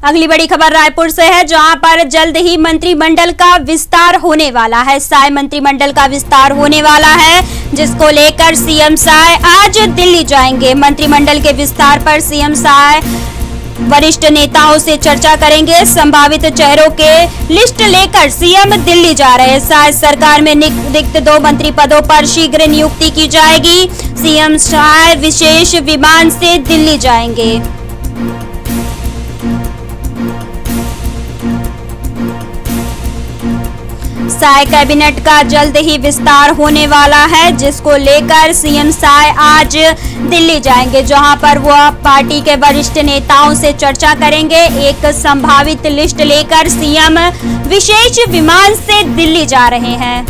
अगली बड़ी खबर रायपुर से है, जहां पर जल्द ही मंत्रिमंडल का विस्तार होने वाला है। साय मंत्रिमंडल का विस्तार होने वाला है, जिसको लेकर सीएम साय आज दिल्ली जाएंगे। मंत्रिमंडल के विस्तार पर सीएम साय वरिष्ठ नेताओं से चर्चा करेंगे। संभावित चेहरों के लिस्ट लेकर सीएम दिल्ली जा रहे हैं। साय सरकार में रिक्त 2 मंत्री पदों पर शीघ्र नियुक्ति की जाएगी। सीएम साय विशेष विमान से दिल्ली जाएंगे। साय कैबिनेट का जल्द ही विस्तार होने वाला है, जिसको लेकर सीएम साय आज दिल्ली जाएंगे, जहां पर वह पार्टी के वरिष्ठ नेताओं से चर्चा करेंगे। एक संभावित लिस्ट लेकर सीएम विशेष विमान से दिल्ली जा रहे हैं।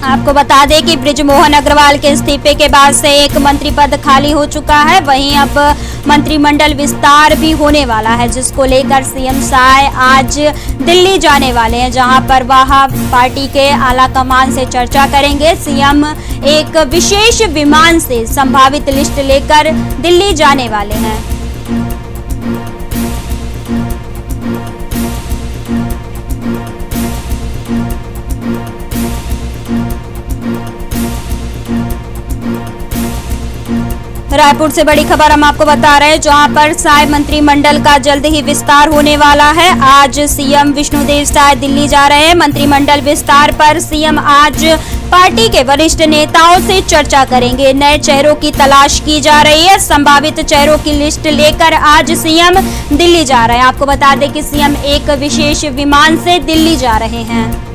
आपको बता दें कि बृजमोहन अग्रवाल के इस्तीफे के बाद से एक मंत्री पद खाली हो चुका है। वहीं अब मंत्रिमंडल विस्तार भी होने वाला है, जिसको लेकर सीएम साय आज दिल्ली जाने वाले हैं, जहां पर वह पार्टी के आला कमान से चर्चा करेंगे। सीएम एक विशेष विमान से संभावित लिस्ट लेकर दिल्ली जाने वाले हैं। रायपुर से बड़ी खबर हम आपको बता रहे हैं, जहां पर साय मंत्रिमंडल का जल्द ही विस्तार होने वाला है। आज सीएम विष्णुदेव साय दिल्ली जा रहे हैं। मंत्रिमंडल विस्तार पर सीएम आज पार्टी के वरिष्ठ नेताओं से चर्चा करेंगे। नए चेहरों की तलाश की जा रही है। संभावित चेहरों की लिस्ट लेकर आज सीएम दिल्ली जा रहे हैं। आपको बता दें कि सीएम एक विशेष विमान से दिल्ली जा रहे हैं।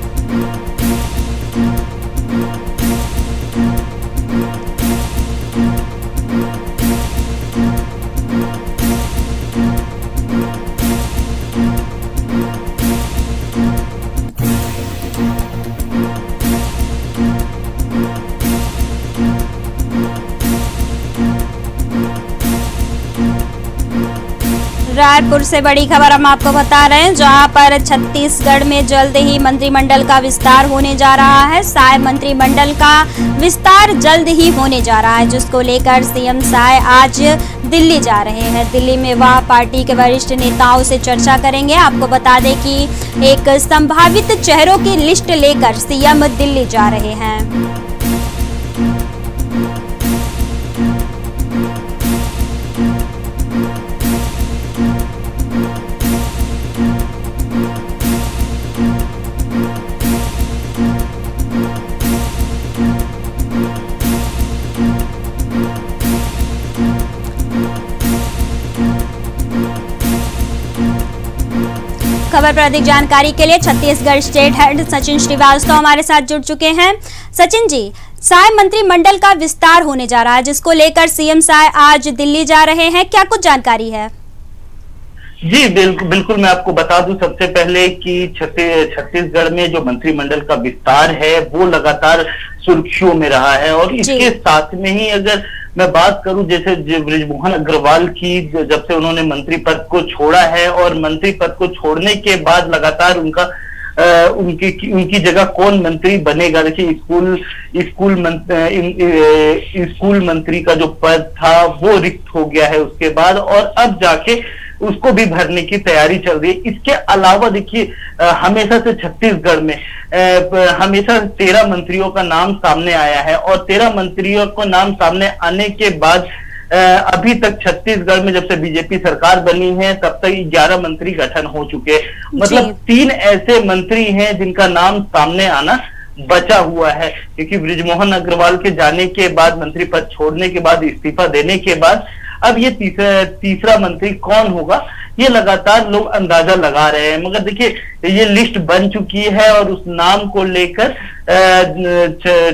रायपुर से बड़ी खबर हम आपको बता रहे हैं, जहां पर छत्तीसगढ़ में जल्द ही मंत्रिमंडल का विस्तार होने जा रहा है। साय मंत्रिमंडल का विस्तार जल्द ही होने जा रहा है, जिसको लेकर सीएम साय आज दिल्ली जा रहे हैं। दिल्ली में वह पार्टी के वरिष्ठ नेताओं से चर्चा करेंगे। आपको बता दें कि एक संभावित चेहरों की लिस्ट लेकर सीएम दिल्ली जा रहे हैं। खबर पर अधिक जानकारी के लिए छत्तीसगढ़ स्टेट हेड सचिन श्रीवास्तव हमारे साथ जुड़ चुके हैं। सचिन जी, साय मंत्रिमंडल का विस्तार होने जा रहा है, जिसको लेकर सीएम साय आज दिल्ली जा रहे हैं, क्या कुछ जानकारी है? जी बिल्कुल मैं आपको बता दूं सबसे पहले कि छत्तीसगढ़ में जो मंत्रिमंडल का विस्तार है वो लगातार सुर्खियों में रहा है। और इसके साथ में ही अगर मैं बात करूं, जैसे बृजमोहन अग्रवाल की जब से उन्होंने मंत्री पद को छोड़ा है और मंत्री पद को छोड़ने के बाद लगातार उनकी जगह कौन मंत्री बनेगा। देखिए स्कूल मंत्री का जो पद था वो रिक्त हो गया है उसके बाद, और अब जाके उसको भी भरने की तैयारी चल रही है। इसके अलावा देखिए हमेशा से छत्तीसगढ़ में हमेशा 13 मंत्रियों का नाम सामने आया है, और 13 मंत्रियों को नाम सामने आने के बाद अभी तक छत्तीसगढ़ में जब से बीजेपी सरकार बनी है तब तक 11 मंत्री गठन हो चुके हैं। मतलब 3 ऐसे मंत्री हैं जिनका नाम सामने आना बचा हुआ है, क्योंकि बृजमोहन अग्रवाल के जाने के बाद, मंत्री पद छोड़ने के बाद, इस्तीफा देने के बाद अब ये तीसरा मंत्री कौन होगा ये लगातार लोग अंदाजा लगा रहे हैं। मगर देखिए ये लिस्ट बन चुकी है और उस नाम को लेकर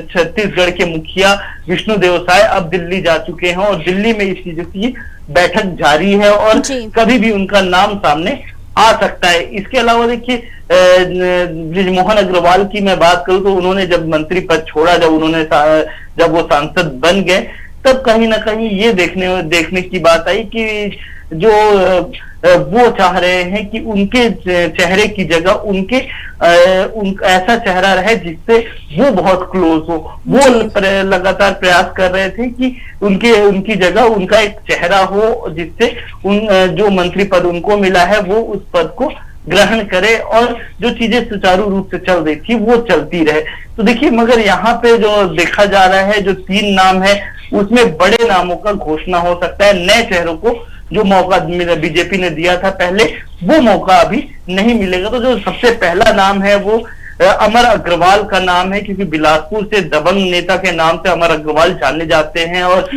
छत्तीसगढ़ के मुखिया विष्णुदेव साय अब दिल्ली जा चुके हैं, और दिल्ली में इस चीज की बैठक जारी है और कभी भी उनका नाम सामने आ सकता है। इसके अलावा देखिए बृजमोहन अग्रवाल की मैं बात करूं तो उन्होंने जब मंत्री पद छोड़ा, जब वो सांसद बन गए, तब कहीं ना कहीं ये देखने की बात आई कि जो वो चाह रहे हैं कि उनके चेहरे की जगह ऐसा चेहरा रहे जिससे वो बहुत क्लोज हो। वो लगातार प्रयास कर रहे थे कि उनकी जगह उनका एक चेहरा हो जिससे जो मंत्री पद उनको मिला है वो उस पद को ग्रहण करे और जो चीजें सुचारू रूप से चल रही थी वो चलती रहे। तो देखिए, मगर यहाँ पे जो देखा जा रहा है, जो 3 नाम है उसमें बड़े नामों का घोषणा हो सकता है। नए चेहरों को जो मौका बीजेपी ने दिया था पहले, वो मौका अभी नहीं मिलेगा। तो जो सबसे पहला नाम है वो अमर अग्रवाल का नाम है, क्योंकि बिलासपुर से दबंग नेता के नाम से अमर अग्रवाल जाने जाते हैं और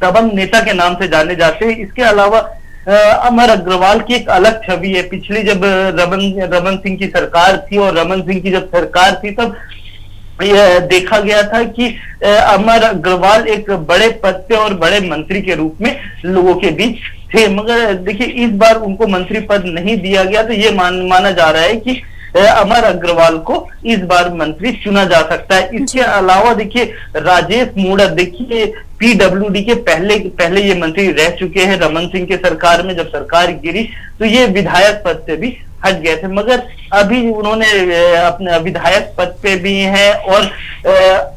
दबंग नेता के नाम से जाने जाते हैं। इसके अलावा अमर अग्रवाल की एक अलग छवि है। पिछली जब रमन सिंह की सरकार थी और रमन सिंह की जब सरकार थी तब यह देखा गया था कि अमर अग्रवाल एक बड़े पद पे और बड़े मंत्री के रूप में लोगों के बीच थे। मगर देखिए, इस बार उनको मंत्री पद नहीं दिया गया, तो ये माना जा रहा है कि अमर अग्रवाल को इस बार मंत्री चुना जा सकता है। इसके अलावा देखिए, राजेश मूणत, देखिए पीडब्ल्यूडी के पहले ये मंत्री रह चुके हैं रमन सिंह के सरकार में। जब सरकार गिरी तो ये विधायक पद से भी हट गए थे, मगर अभी उन्होंने अपने विधायक पद पे भी हैं और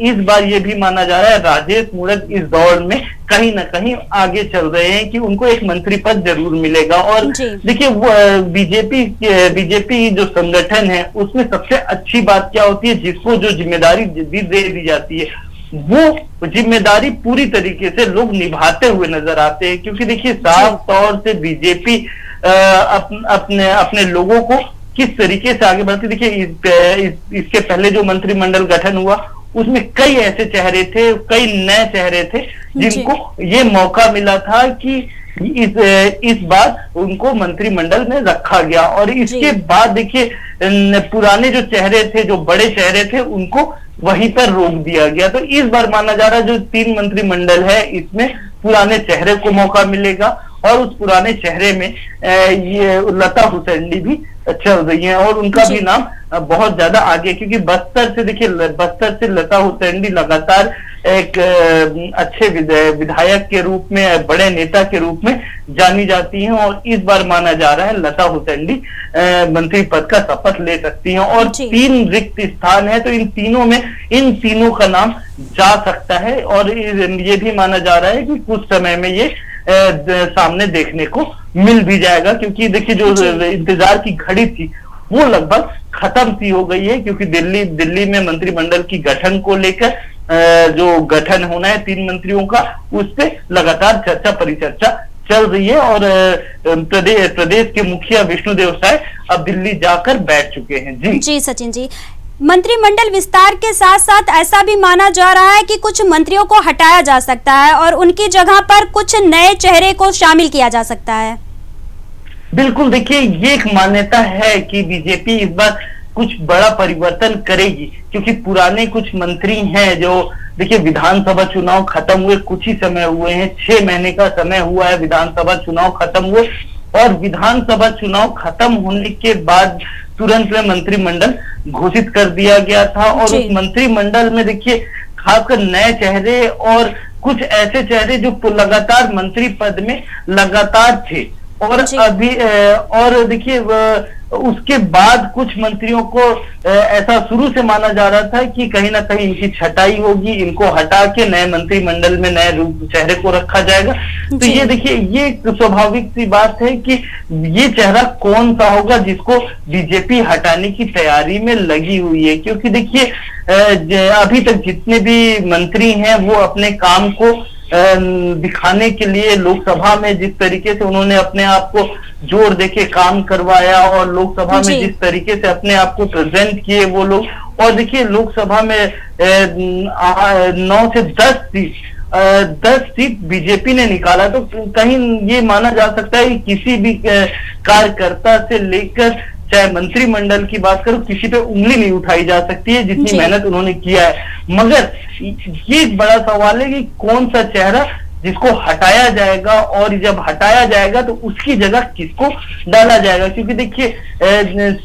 इस बार ये भी माना जा रहा है राजेश मूणत इस दौड़ में कहीं ना कहीं आगे चल रहे हैं कि उनको एक मंत्री पद जरूर मिलेगा। और देखिए, वो बीजेपी जो संगठन है उसमें सबसे अच्छी बात क्या होती है, जिसको जो जिम्मेदारी दे दी जाती है वो जिम्मेदारी पूरी तरीके से लोग निभाते हुए नजर आते हैं। क्योंकि देखिए, साफ तौर से बीजेपी अपने लोगों को किस तरीके से आगे बढ़ती। देखिए, इसके पहले जो मंत्रिमंडल गठन हुआ उसमें कई ऐसे चेहरे थे, कई नए चेहरे थे जिनको ये मौका मिला था कि इस बार उनको मंत्रिमंडल में रखा गया। और इसके बाद देखिए, पुराने जो चेहरे थे, जो बड़े चेहरे थे, उनको वहीं पर रोक दिया गया। तो इस बार माना जा रहा है जो 3 मंत्रिमंडल है इसमें पुराने चेहरे को मौका मिलेगा और उस पुराने चेहरे में ये लता हुसैन भी चल रही हैं और उनका भी नाम बहुत ज्यादा आगे, क्योंकि बस्तर से देखिए, बस्तर से लता हुसैन लगातार एक अच्छे विधायक के रूप में, बड़े नेता के रूप में जानी जाती हैं और इस बार माना जा रहा है लता हुसैन मंत्री पद का शपथ ले सकती हैं। और 3 रिक्त स्थान है, तो इन तीनों का नाम जा सकता है और ये भी माना जा रहा है कि कुछ समय में ये सामने देखने को मिल भी जाएगा। क्योंकि देखिए, जो इंतजार की घड़ी थी वो लगभग खत्म सी हो गई है, क्योंकि दिल्ली में मंत्रिमंडल की गठन को लेकर जो गठन होना है 3 मंत्रियों का, उस पे लगातार चर्चा परिचर्चा चल रही है। और प्रदेश के मुखिया विष्णुदेव साय अब दिल्ली जाकर बैठ चुके हैं। जी सचिन जी, मंत्रिमंडल विस्तार के साथ साथ ऐसा भी माना जा रहा है कि कुछ मंत्रियों को हटाया जा सकता है और उनकी जगह पर कुछ नए चेहरे को शामिल किया जा सकता है। बिल्कुल, देखिए, ये एक मान्यता है कि बीजेपी इस बार कुछ बड़ा परिवर्तन करेगी, क्योंकि पुराने कुछ मंत्री हैं जो, देखिए, विधानसभा चुनाव खत्म हुए कुछ ही समय हुए हैं, 6 महीने का समय हुआ है विधानसभा चुनाव खत्म हुए, और विधानसभा चुनाव खत्म होने के बाद तुरंत में मंत्रिमंडल घोषित कर दिया गया था। और उस मंत्रिमंडल में देखिए, खासकर नए चेहरे और कुछ ऐसे चेहरे जो लगातार मंत्री पद में लगातार थे और अभी और देखिए, उसके बाद कुछ मंत्रियों को ऐसा शुरू से माना जा रहा था कि कहीं ना कहीं इनकी छटाई होगी, इनको हटा के नए मंत्रिमंडल में नए चेहरे को रखा जाएगा। तो ये देखिए, ये स्वाभाविक सी बात है कि ये चेहरा कौन सा होगा जिसको बीजेपी हटाने की तैयारी में लगी हुई है। क्योंकि देखिए, अभी तक जितने भी मंत्री हैं वो अपने काम को दिखाने के लिए लोकसभा में जिस तरीके से उन्होंने अपने आप को जोर देके काम करवाया और लोकसभा में जिस तरीके से अपने आप को प्रेजेंट किए वो लोग, और देखिए, लोकसभा में 9 से 10 सीट बीजेपी ने निकाला। तो कहीं ये माना जा सकता है कि किसी भी कार्यकर्ता से लेकर चाहे मंत्रिमंडल की बात करो, किसी पे उंगली नहीं उठाई जा सकती है जितनी मेहनत उन्होंने किया है। मगर ये एक बड़ा सवाल है कि कौन सा चेहरा जिसको हटाया जाएगा और जब हटाया जाएगा तो उसकी जगह किसको डाला जाएगा। क्योंकि देखिए,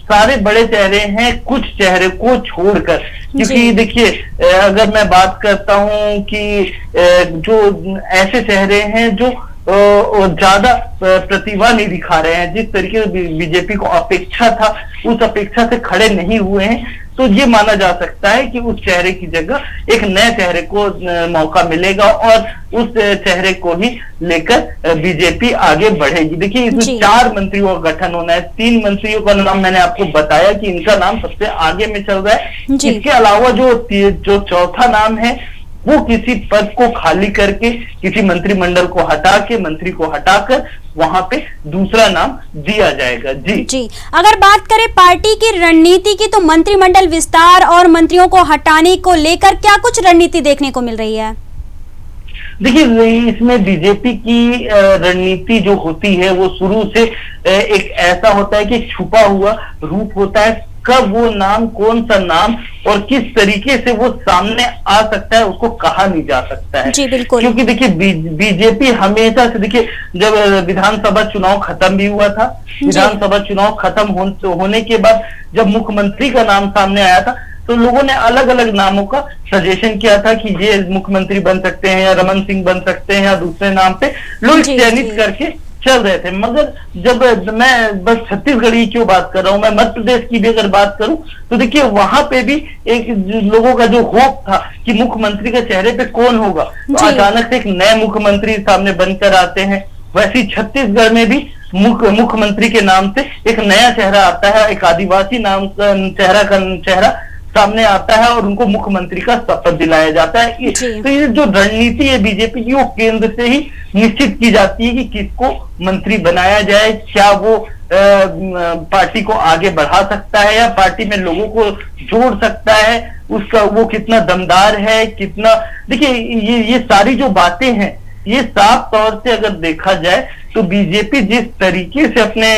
सारे बड़े चेहरे हैं कुछ चेहरे को छोड़कर। क्योंकि देखिए, अगर मैं बात करता हूं कि जो ऐसे चेहरे हैं जो ज्यादा प्रतिभा नहीं दिखा रहे हैं, जिस तरीके से बीजेपी को अपेक्षा था उस अपेक्षा से खड़े नहीं हुए हैं, तो ये माना जा सकता है कि उस चेहरे की जगह एक नए चेहरे को मौका मिलेगा और उस चेहरे को ही लेकर बीजेपी आगे बढ़ेगी। देखिए, इसमें 4 मंत्रियों का गठन होना है। 3 मंत्रियों का नाम मैंने आपको बताया कि इनका नाम सबसे आगे में चल रहा है। इसके अलावा जो चौथा नाम है वो किसी पद को खाली करके, किसी मंत्रिमंडल को हटा के, मंत्री को हटाकर वहां पे दूसरा नाम दिया जाएगा। जी। अगर बात करें पार्टी की रणनीति की, तो मंत्रिमंडल विस्तार और मंत्रियों को हटाने को लेकर क्या कुछ रणनीति देखने को मिल रही है? देखिए, इसमें बीजेपी की रणनीति जो होती है वो शुरू से एक ऐसा होता है कि एक छुपा हुआ रूप होता है। कब वो नाम, कौन सा नाम और किस तरीके से वो सामने आ सकता है उसको कहा नहीं जा सकता है। जी बिल्कुल। क्योंकि देखिए, बीजेपी हमेशा से, देखिए जब विधानसभा चुनाव खत्म भी हुआ था, विधानसभा चुनाव खत्म होने के बाद जब मुख्यमंत्री का नाम सामने आया था तो लोगों ने अलग अलग नामों का सजेशन किया था कि ये मुख्यमंत्री बन सकते हैं या रमन सिंह बन सकते हैं या दूसरे नाम पे लोग चयनित करके चल रहे थे। मगर जब मैं बस छत्तीसगढ़ की क्यों बात कर रहा हूं, मैं मध्य प्रदेश की भी अगर बात करूं तो देखिए वहां पे भी एक लोगों का जो होप था कि मुख्यमंत्री के चेहरे पे कौन होगा, तो अचानक से एक नए मुख्यमंत्री सामने बनकर आते हैं। वैसे ही छत्तीसगढ़ में भी मुख्यमंत्री के नाम से एक नया चेहरा आता है, एक आदिवासी नाम का चेहरा सामने आता है और उनको मुख्यमंत्री का शपथ दिलाया जाता है। तो ये जो रणनीति है बीजेपी की, वो केंद्र से ही निश्चित की जाती है कि किसको मंत्री बनाया जाए, क्या वो पार्टी को आगे बढ़ा सकता है या पार्टी में लोगों को जोड़ सकता है, उसका वो कितना दमदार है, कितना। देखिए, ये सारी जो बातें हैं ये साफ तौर से अगर देखा जाए तो बीजेपी जिस तरीके से अपने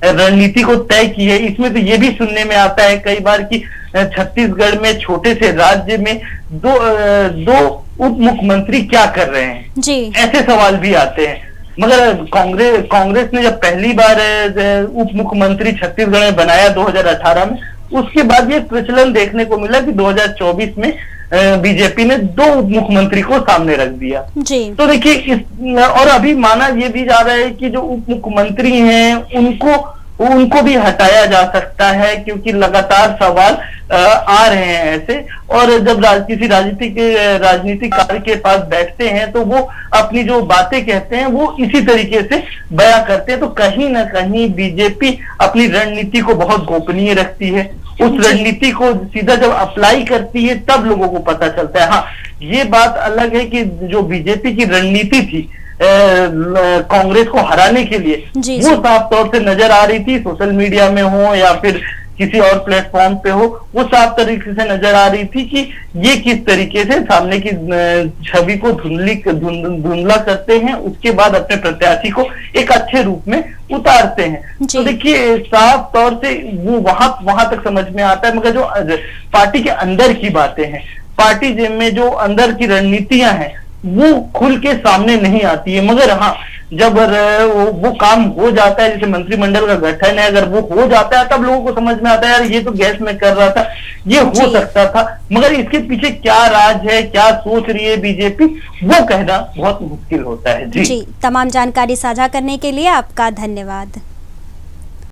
रणनीति को तय की है, इसमें तो ये भी सुनने में आता है कई बार कि छत्तीसगढ़ में, छोटे से राज्य में दो उप मुख्यमंत्री क्या कर रहे हैं जी, ऐसे सवाल भी आते हैं। मगर कांग्रेस ने जब पहली बार उप मुख्यमंत्री छत्तीसगढ़ में बनाया 2018 में, उसके बाद ये प्रचलन देखने को मिला कि 2024 में बीजेपी ने 2 उप मुख्यमंत्री को सामने रख दिया जी। तो देखिए, और अभी माना ये भी जा रहा है कि जो उप मुख्यमंत्री हैं उनको भी हटाया जा सकता है, क्योंकि लगातार सवाल आ रहे हैं ऐसे। और जब किसी राजनीतिक कार्य के पास बैठते हैं तो वो अपनी जो बातें कहते हैं वो इसी तरीके से बयां करते हैं। तो कहीं ना कहीं बीजेपी अपनी रणनीति को बहुत गोपनीय रखती है। उस रणनीति को सीधा जब अप्लाई करती है तब लोगों को पता चलता है। हाँ, ये बात अलग है कि जो बीजेपी की रणनीति थी कांग्रेस को हराने के लिए, वो साफ तौर से नजर आ रही थी, सोशल मीडिया में हो या फिर किसी और प्लेटफॉर्म पे हो, वो साफ तरीके से नजर आ रही थी कि ये किस तरीके से सामने की छवि को धुंधला करते हैं, उसके बाद अपने प्रत्याशी को एक अच्छे रूप में उतारते हैं। तो देखिए, साफ तौर से वो वहां तक समझ में आता है। मगर जो पार्टी के अंदर की बातें हैं, पार्टी में जो अंदर की रणनीतियां हैं, वो खुल के सामने नहीं आती है। मगर हाँ, जब वो काम हो जाता है, जैसे मंत्रिमंडल का गठन है, अगर वो हो जाता है तब लोगों को समझ में आता है यार ये तो गैस में कर रहा था, ये हो सकता था। मगर इसके पीछे क्या राज है, क्या सोच रही है बीजेपी, वो कहना बहुत मुश्किल होता है। जी, तमाम जानकारी साझा करने के लिए आपका धन्यवाद।